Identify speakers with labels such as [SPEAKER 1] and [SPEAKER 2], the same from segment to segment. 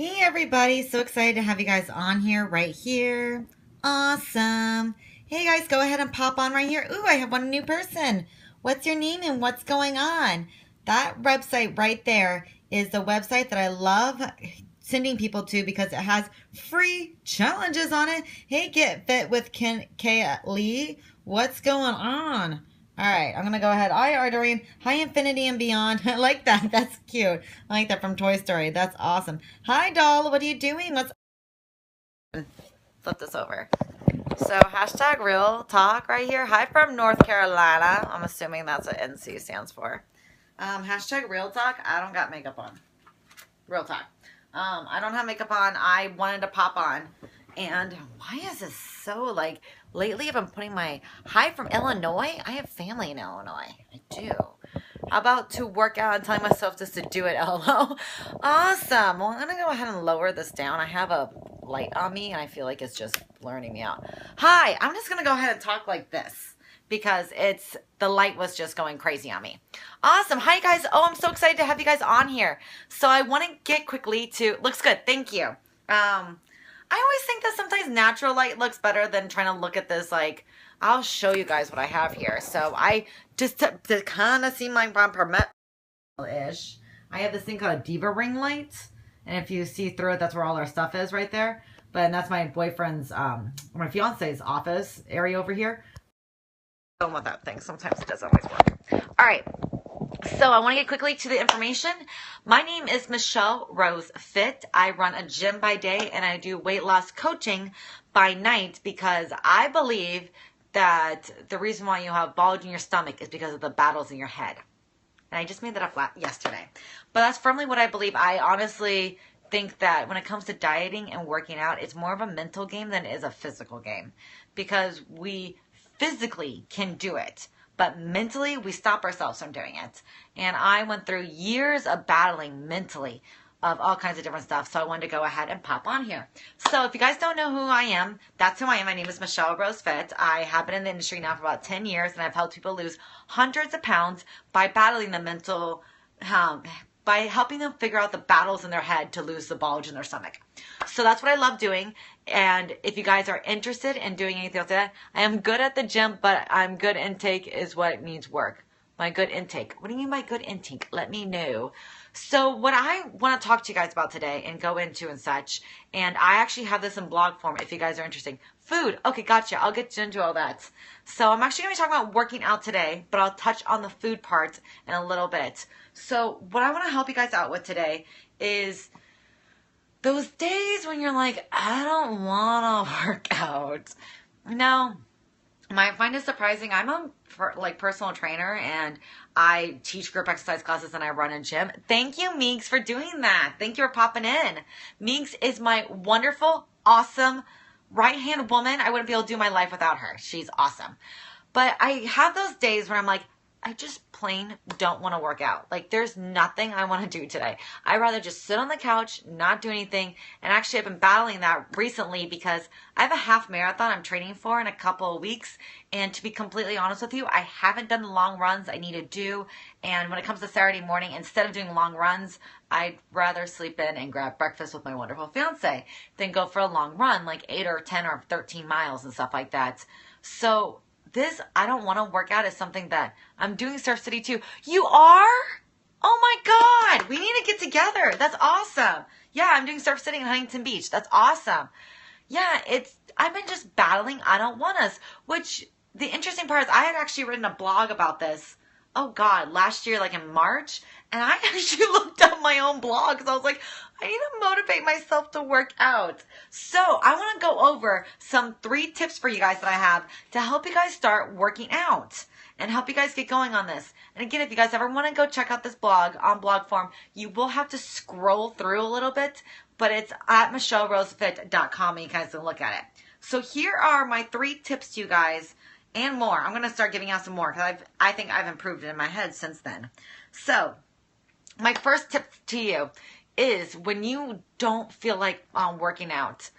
[SPEAKER 1] Hey everybody, so excited to have you guys on here, right here. Awesome. Hey guys, go ahead and pop on right here. Ooh, I have one new person. What's your name and what's going on? That website right there is the website that I love sending people to because it has free challenges on it. Hey, Get Fit with K. Lee. What's going on? All right, I'm gonna go ahead. Hi, Ardorine. Hi, Infinity and Beyond. I like that. That's cute. I like that from Toy Story. That's awesome. Hi, doll. What are you doing? Let's flip this over. So hashtag real talk right here. Hi from North Carolina. I'm assuming that's what NC stands for. Hashtag real talk. I don't got makeup on. Real talk. I don't have makeup on. I wanted to pop on. And why is this so like lately I've been putting my hi from Illinois? I have family in Illinois. I do. How about to work out and telling myself just to do it, LO? Awesome. Well, I'm going to go ahead and lower this down. I have a light on me and I feel like it's just blurring me out. Hi, I'm just going to go ahead and talk like this because the light was just going crazy on me. Awesome. Hi guys. Oh, I'm so excited to have you guys on here. So I want to get quickly to, looks good. Thank you. I always think that sometimes natural light looks better than trying to look at this. Like, I'll show you guys what I have here. So I just to kind of seem like I'm ish. I have this thing called a Diva ring light, and if you see through it, that's where all our stuff is right there. But that's my boyfriend's, my fiance's office area over here. I don't want that thing. Sometimes it doesn't always work. All right. So I want to get quickly to the information. My name is Michelle Rose Fit. I run a gym by day and I do weight loss coaching by night because I believe that the reason why you have bulge in your stomach is because of the battles in your head. And I just made that up yesterday. But that's firmly what I believe. I honestly think that when it comes to dieting and working out, it's more of a mental game than it is a physical game because we physically can do it. But mentally, we stop ourselves from doing it. And I went through years of battling mentally of all kinds of different stuff. So I wanted to go ahead and pop on here. So if you guys don't know who I am, that's who I am. My name is Michelle Rose Fit. I have been in the industry now for about 10 years, and I've helped people lose hundreds of pounds by battling the mental, by helping them figure out the battles in their head to lose the bulge in their stomach. So that's what I love doing. And if you guys are interested in doing anything else like that, I am good at the gym, but I'm good intake is what needs work. My good intake. What do you mean by good intake? Let me know. So what I want to talk to you guys about today and go into and such, and I actually have this in blog form if you guys are interested. Food. Okay, gotcha. I'll get into all that. So I'm actually going to be talking about working out today, but I'll touch on the food part in a little bit. So what I want to help you guys out with today is those days when you're like, I don't want to work out. No, you might find it surprising. I'm a personal trainer and I teach group exercise classes and I run a gym. Thank you, Meeks, for doing that. Thank you for popping in. Meeks is my wonderful, awesome right-hand woman. I wouldn't be able to do my life without her. She's awesome. But I have those days where I'm like, I just plain don't want to work out. Like there's nothing I want to do today. I'd rather just sit on the couch, not do anything. And actually I've been battling that recently because I have a half marathon I'm training for in a couple of weeks. And to be completely honest with you, I haven't done the long runs I need to do. And when it comes to Saturday morning, instead of doing long runs, I'd rather sleep in and grab breakfast with my wonderful fiance than go for a long run, like 8 or 10 or 13 miles and stuff like that. So this, I don't want to work out, is something that I'm doing Surf City too. You are? Oh my God. We need to get together. That's awesome. Yeah, I'm doing Surf City in Huntington Beach. That's awesome. Yeah, I've been just battling I don't want us, which the interesting part is I had actually written a blog about this. Oh God, last year, like in March. And I actually looked up my own blog because I was like, I need to motivate myself to work out. So I want to go over some 3 tips for you guys that I have to help you guys start working out and help you guys get going on this. And again, if you guys ever want to go check out this blog on blog form, you will have to scroll through a little bit, but it's at michellerosefit.com and you guys can look at it. So here are my 3 tips to you guys and more. I'm going to start giving out some more because I think I've improved it in my head since then. So my first tip to you is when you don't feel like working out,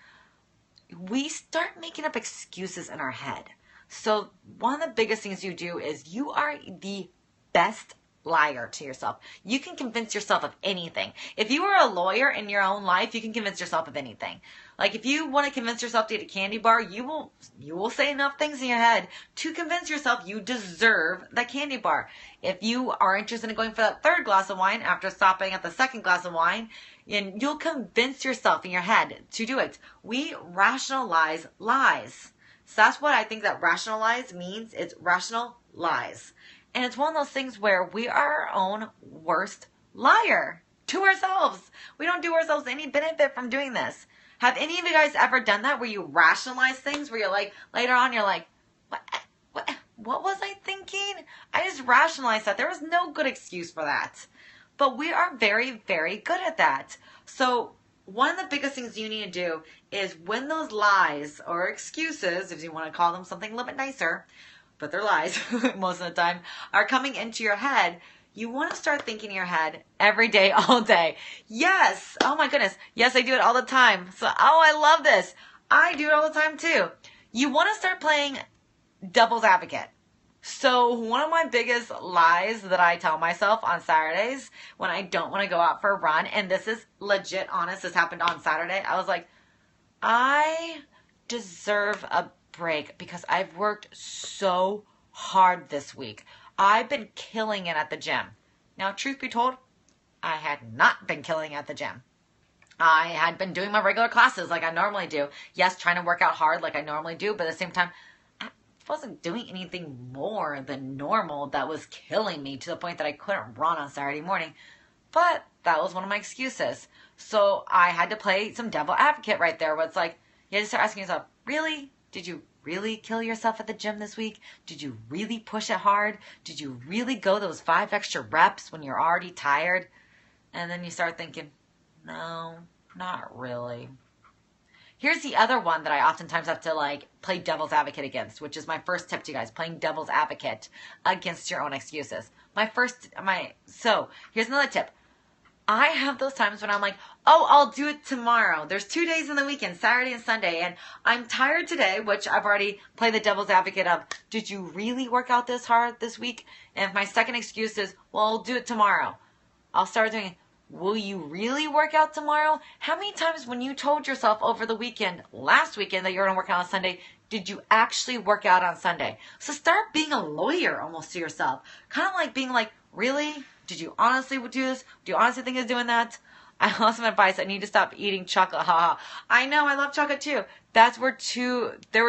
[SPEAKER 1] we start making up excuses in our head. So one of the biggest things you do is you are the best
[SPEAKER 2] liar to yourself. You can convince yourself of anything. If you are a lawyer in your own life, you can convince yourself of anything. Like if you want to convince yourself to eat a candy bar, you will say enough things in your head to convince yourself you deserve that candy bar. If you are interested in going for that third glass of wine after stopping at the second glass of wine, and you'll convince yourself in your head to do it. We rationalize lies. So that's what I think that rationalize means. It's rational lies. And it's one of those things where we are our own worst liar to ourselves. We don't do ourselves any benefit from doing this. Have any of you guys ever done that where you rationalize things where you're like, later on you're like, what was I thinking? I just rationalized that. There was no good excuse for that. But we are very, very good at that. So one of the biggest things you need to do is when those lies or excuses, if you want to call them something a little bit nicer, but they're lies most of the time, are coming into your head, you want to start thinking in your head every day, all day. Yes. Oh my goodness. Yes, I do it all the time. So, I love this. I do it all the time too. You want to start playing devil's advocate. So one of my biggest lies that I tell myself on Saturdays when I don't want to go out for a run, and this is legit honest, this happened on Saturday. I was like, I deserve a break because I've worked so hard this week. I've been killing it at the gym. Now, truth be told, I had not been killing it at the gym. I had been doing my regular classes like I normally do. Yes, trying to work out hard like I normally do, but at the same time, I wasn't doing anything more than normal that was killing me to the point that I couldn't run on Saturday morning. But that was one of my excuses. So I had to play some devil advocate right there where it's like, you had to start asking yourself, really? Did you really kill yourself at the gym this week? Did you really push it hard? Did you really go those 5 extra reps when you're already tired? And then you start thinking, no, not really. Here's the other one that I oftentimes have to play devil's advocate against, which is my first tip to you guys, playing devil's advocate against your own excuses. So here's another tip. I have those times when I'm like, I'll do it tomorrow. There's 2 days in the weekend, Saturday and Sunday, and I'm tired today, which I've already played the devil's advocate of, did you really work out this hard this week? And if my second excuse is, I'll do it tomorrow, I'll start doing, will you really work out tomorrow? How many times when you told yourself over the weekend, last weekend, that you're going to work out on Sunday, did you actually work out on Sunday? So start being a lawyer almost to yourself. Kind of like being like, really? Did you honestly do this? Do you honestly think it's doing that? I lost some advice. I need to stop eating chocolate. Haha. I know. I love chocolate too. There were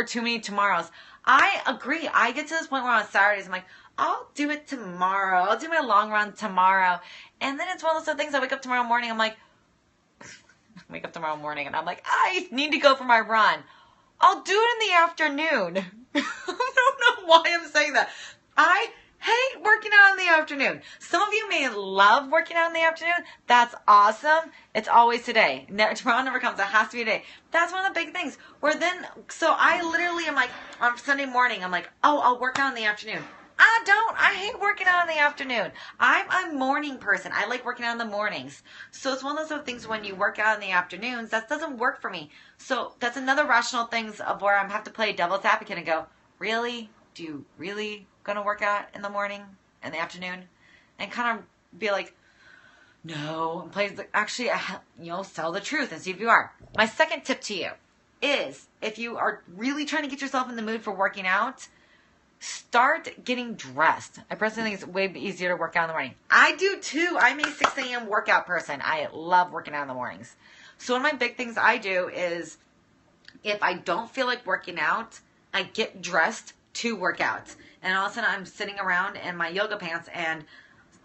[SPEAKER 2] too many tomorrows. I agree. I get to this point where on Saturdays, I'm like, I'll do it tomorrow. I'll do my long run tomorrow. And then it's one of those things I wake up tomorrow morning. I'm like, I need to go for my run. I'll do it in the afternoon. I don't know why I'm saying that. I hate working out in the afternoon. Some of you may love working out in the afternoon. That's awesome. It's always today. Tomorrow never comes. It has to be today. That's one of the big things. So I literally am like, on Sunday morning, I'm like, I'll work out in the afternoon. I don't. I hate working out in the afternoon. I'm a morning person. I like working out in the mornings. So it's one of those things when you work out in the afternoons, that doesn't work for me. So that's another rational things of where I have to play devil's advocate and go, really? Do you really going to work out in the morning, in the afternoon? And kind of be like, no, and play actually, tell the truth and see if you are. My second tip to you is if you are really trying to get yourself in the mood for working out, start getting dressed. I personally think it's way easier to work out in the morning. I do too. I'm a 6 a.m. workout person. I love working out in the mornings. So one of my big things I do is if I don't feel like working out, I get dressed to work out. And all of a sudden I'm sitting around in my yoga pants and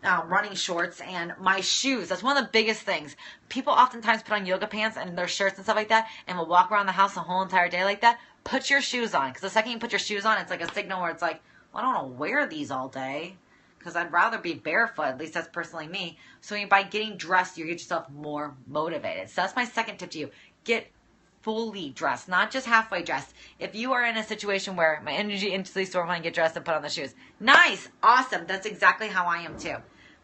[SPEAKER 2] running shorts and my shoes. That's one of the biggest things. People oftentimes put on yoga pants and their shirts and stuff like that and will walk around the house the whole entire day like that. Put your shoes on, because the second you put your shoes on, it's like a signal where it's like, I don't want to wear these all day because I'd rather be barefoot. At least that's personally me. So by getting dressed, you get yourself more motivated. So that's my second tip to you. Get fully dressed, not just halfway dressed. If you are in a situation where my energy instantly store when I get dressed and put on the shoes, nice, awesome. That's exactly how I am too.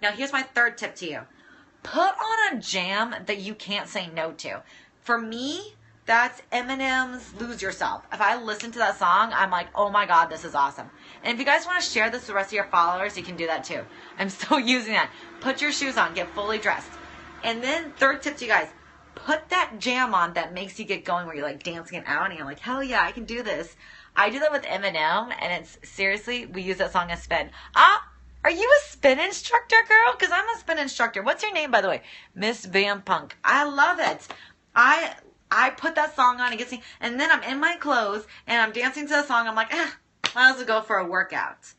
[SPEAKER 2] Now here's my third tip to you. Put on a jam that you can't say no to. For me, That's Eminem's Lose Yourself. If I listen to that song, I'm like, oh my God, this is awesome. And if you guys want to share this with the rest of your followers, you can do that too. I'm still using that. Put your shoes on, get fully dressed. And then third tip to you guys, put that jam on that makes you get going where you're like dancing out and you're like, hell yeah, I can do this. I do that with Eminem, and it's seriously, we use that song as spin. Are you a spin instructor, girl? Because I'm a spin instructor. What's your name, by the way? Miss Van Punk. I love it. I put that song on and get sing, and then I'm in my clothes and I'm dancing to the song. I'm like, might as well go for a workout.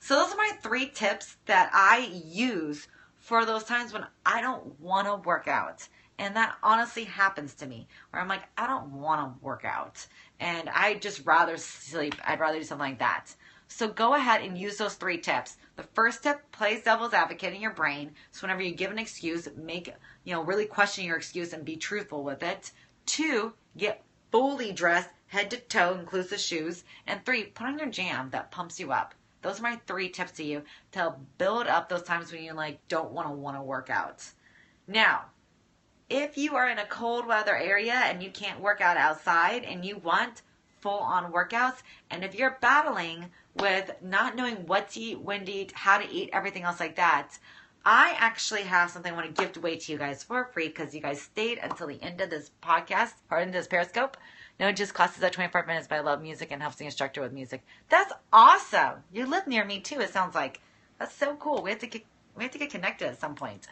[SPEAKER 2] So those are my 3 tips that I use for those times when I don't want to work out. And that honestly happens to me where I'm like, I don't want to work out and I'd just rather sleep. I'd rather do something like that. So go ahead and use those 3 tips. The first tip, plays devil's advocate in your brain. So whenever you give an excuse, really question your excuse and be truthful with it. 2, get fully dressed, head to toe, inclusive shoes. And 3, put on your jam that pumps you up. Those are my 3 tips to you to build up those times when you don't want to work out. Now, if you are in a cold weather area and you can't work out outside and you want full-on workouts, and if you're battling with not knowing what to eat, when to eat, how to eat, everything else like that, I actually have something I want to gift away to you guys for free because you guys stayed until the end of this podcast or into this Periscope. No, it just costs us at 25 minutes, but I love music and helps the instructor with music. That's awesome. You live near me too, it sounds like. That's so cool. We have to get connected at some point.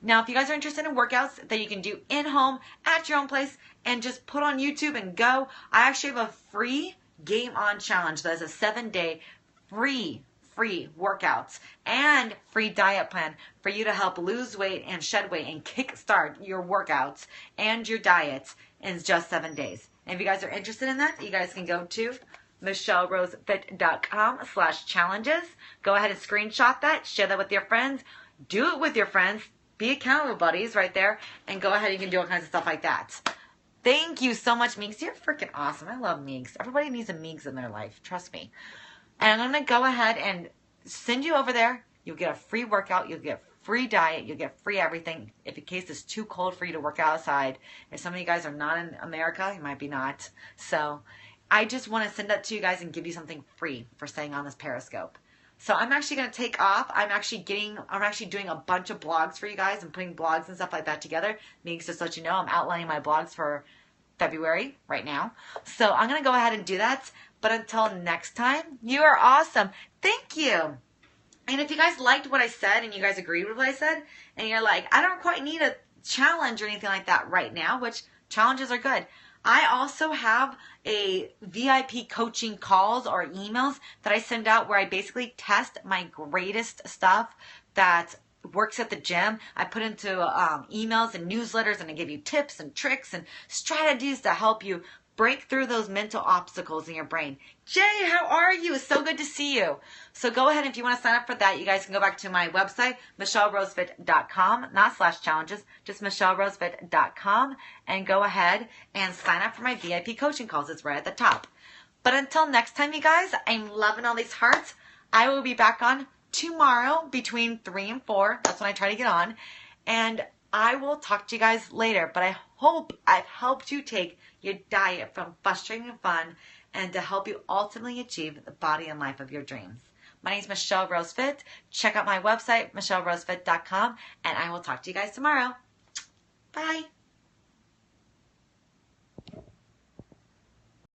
[SPEAKER 2] Now, if you guys are interested in workouts that you can do in-home, at your own place, and just put on YouTube and go, I actually have a free Game On Challenge. That is a 7-day free workouts and free diet plan for you to help lose weight and shed weight and kickstart your workouts and your diets in just 7 days. And if you guys are interested in that, you guys can go to michellerosefit.com/challenges. Go ahead and screenshot that, share that with your friends, do it with your friends. Be accountable buddies right there, and go ahead. You can do all kinds of stuff like that. Thank you so much, Meeks. You're freaking awesome. I love Meeks. Everybody needs a Meeks in their life. Trust me. And I'm going to go ahead and send you over there. You'll get a free workout. You'll get free diet. You'll get free everything. If in case it's too cold for you to work outside. If some of you guys are not in America, you might be not. So I just want to send that to you guys and give you something free for staying on this Periscope. So I'm actually going to take off. I'm actually doing a bunch of blogs for you guys and putting blogs and stuff like that together. Means just to let you know, I'm outlining my blogs for February right now. So I'm going to go ahead and do that. But until next time, you are awesome. Thank you. And if you guys liked what I said and you guys agreed with what I said, and you're like, I don't quite need a challenge or anything like that right now, which challenges are good. I also have a VIP coaching calls or emails that I send out where I basically test my greatest stuff that works at the gym. I put into emails and newsletters, and I give you tips and tricks and strategies to help you break through those mental obstacles in your brain. Jay, how are you? It's so good to see you. So go ahead, if you want to sign up for that, you guys can go back to my website, michellerosefit.com, not /challenges, just michellerosefit.com, and go ahead and sign up for my VIP coaching calls. It's right at the top. But until next time, you guys, I'm loving all these hearts. I will be back on tomorrow between 3 and 4. That's when I try to get on. And I will talk to you guys later. But I hope I've helped you take your diet from frustrating and fun and to help you ultimately achieve the body and life of your dreams. My name is Michelle Rose Fit. Check out my website, michellerosefit.com, and I will talk to you guys tomorrow. Bye.